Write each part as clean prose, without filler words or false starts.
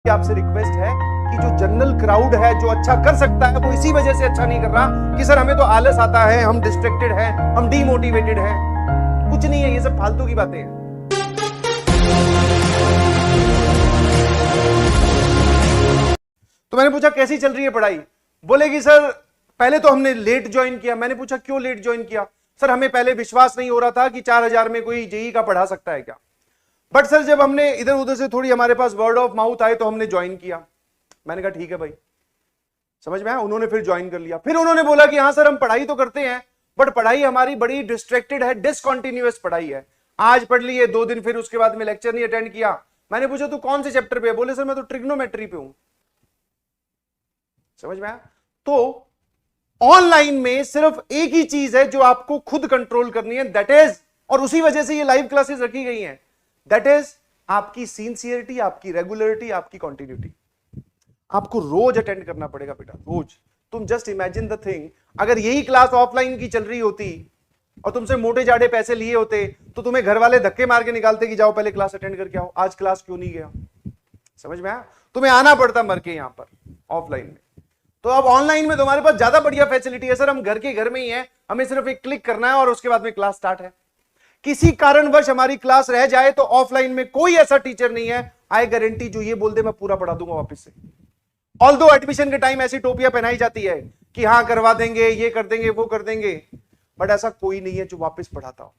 आपसे रिक्वेस्ट है कि जो जनरल क्राउड है जो अच्छा कर सकता है वो इसी वजह से अच्छा नहीं कर रहा कि सर हमें तो आलस आता है, हम डिस्ट्रैक्टेड हैं, हम डीमोटिवेटेड हैं। कुछ नहीं है, ये सब फालतू की बातें हैं। तो मैंने पूछा कैसी चल रही है पढ़ाई? बोलेगी सर पहले तो हमने लेट ज्वाइन किया। मैंने पूछा क्यों लेट ज्वाइन किया? सर हमें पहले विश्वास नहीं हो रहा था कि 4000 में कोई जेई का पढ़ा सकता है क्या, बट सर जब हमने इधर उधर से थोड़ी हमारे पास वर्ड ऑफ माउथ आए तो हमने ज्वाइन किया। मैंने कहा ठीक है भाई, समझ में आया। उन्होंने फिर ज्वाइन कर लिया। फिर उन्होंने बोला कि हाँ सर हम पढ़ाई तो करते हैं बट पढ़ाई हमारी बड़ी डिस्ट्रैक्टेड है, डिसकंटिन्यूअस पढ़ाई है। आज पढ़ लिए 2 दिन, फिर उसके बाद में लेक्चर नहीं अटेंड किया। मैंने पूछा तू कौन से चैप्टर पे है? बोले सर मैं तो ट्रिग्नोमेट्री पे हूं। समझ में आया। तो ऑनलाइन में सिर्फ एक ही चीज है जो आपको खुद कंट्रोल करनी है, दैट इज, और उसी वजह से ये लाइव क्लासेस रखी गई हैं, दैट इज आपकी सिंसियरिटी, आपकी रेगुलरिटी, आपकी कंटिन्यूटी। आपको रोज अटेंड करना पड़ेगा बेटा, रोज। तुम जस्ट इमेजिन द थिंग, अगर यही क्लास ऑफलाइन की चल रही होती और तुमसे मोटे जाड़े पैसे लिए होते तो तुम्हें घर वाले धक्के मार के निकालते कि जाओ पहले क्लास अटेंड करके आओ, आज क्लास क्यों नहीं गया? समझ में आया? तुम्हें आना पड़ता मर के यहां पर ऑफलाइन में। तो अब ऑनलाइन में तुम्हारे पास ज्यादा बढ़िया फैसिलिटी है। सर हम घर के घर में ही है, हमें सिर्फ एक क्लिक करना है और उसके बाद में क्लास स्टार्ट है। किसी कारणवश हमारी क्लास रह जाए तो ऑफलाइन में कोई ऐसा टीचर नहीं है, आई गारंटी, जो ये बोल दे मैं पूरा पढ़ा दूंगा वापस से। ऑल्दो एडमिशन के टाइम ऐसी टोपियां पहनाई जाती है कि हाँ करवा देंगे, ये कर देंगे, वो कर देंगे, बट ऐसा कोई नहीं है जो वापस पढ़ाता हो।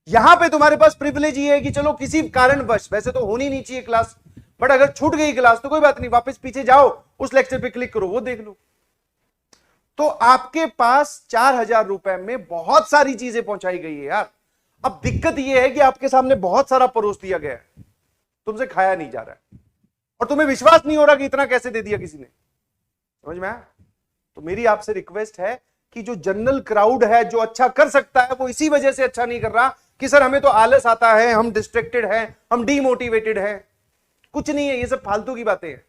यहां पे तुम्हारे पास प्रिविलेज ये है कि चलो किसी कारणवश, वैसे तो होनी नहीं चाहिए क्लास, बट अगर छूट गई क्लास तो कोई बात नहीं, वापस पीछे जाओ, उस लेक्चर पे क्लिक करो, वो देख लो। तो आपके पास 4000 रुपए में बहुत सारी चीजें पहुंचाई गई है यार। अब दिक्कत यह है कि आपके सामने बहुत सारा परोस दिया गया है, तुमसे खाया नहीं जा रहा है और तुम्हें विश्वास नहीं हो रहा कि इतना कैसे दे दिया किसी ने। समझ में आया? तो मेरी आपसे रिक्वेस्ट है कि जो जनरल क्राउड है जो अच्छा कर सकता है वो इसी वजह से अच्छा नहीं कर रहा कि सर हमें तो आलस आता है, हम डिस्ट्रैक्टेड हैं, हम डीमोटिवेटेड हैं। कुछ नहीं है, ये सब फालतू की बातें हैं।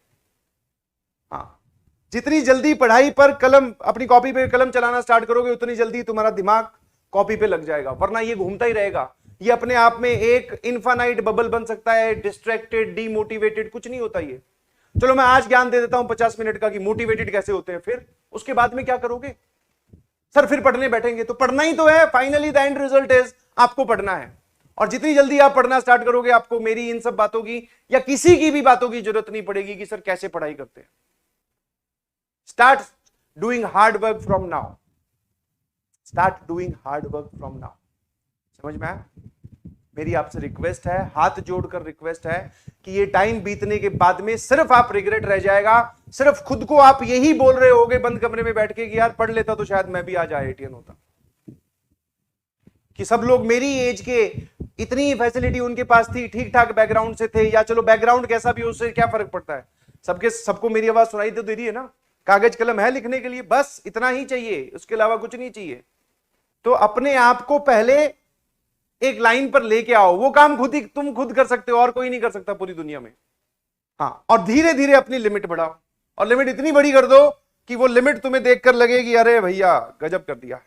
हाँ, जितनी जल्दी पढ़ाई पर कलम, अपनी कॉपी पे कलम चलाना स्टार्ट करोगे उतनी जल्दी तुम्हारा दिमाग कॉपी पे लग जाएगा, वरना ये घूमता ही रहेगा। ये अपने आप में एक इनफाइनाइट बबल बन सकता है, डिस्ट्रैक्टेड, डीमोटिवेटेड, कुछ नहीं होता ये। चलो मैं आज ज्ञान दे देता हूं 50 मिनट का कि मोटिवेटेड कैसे होते हैं, फिर उसके बाद में क्या करोगे? सर फिर पढ़ने बैठेंगे तो पढ़ना ही तो है, finally the end result is आपको पढ़ना है। और जितनी जल्दी आप पढ़ना स्टार्ट करोगे आपको मेरी इन सब बातों की या किसी की भी बातों की जरूरत नहीं पड़ेगी कि सर कैसे पढ़ाई करते हैं। Start doing hard work from now, start doing hard work from now. समझ में आया? मेरी आपसे रिक्वेस्ट है, हाथ जोड़कर रिक्वेस्ट है कि ये टाइम बीतने के बाद में सिर्फ आप रिग्रेट रह जाएगा, सिर्फ खुद को आप यही बोल रहे होगे बंद कमरे में बैठ के कि यार पढ़ लेता तो शायद मैं भी आज IITian होता। कि सब लोग मेरी एज के, इतनी फैसिलिटी उनके पास थी, ठीक ठाक बैकग्राउंड से थे, या चलो बैकग्राउंड कैसा भी हो उससे क्या फर्क पड़ता है, सबको मेरी आवाज सुनाई तो दे रही है ना, कागज कलम है लिखने के लिए, बस इतना ही चाहिए, उसके अलावा कुछ नहीं चाहिए। तो अपने आप को पहले एक लाइन पर लेके आओ, वो काम तुम खुद कर सकते हो और कोई नहीं कर सकता पूरी दुनिया में। हाँ, और धीरे धीरे अपनी लिमिट बढ़ाओ, और लिमिट इतनी बड़ी कर दो कि वो लिमिट तुम्हें देखकर लगे कि अरे भैया गजब कर दिया है।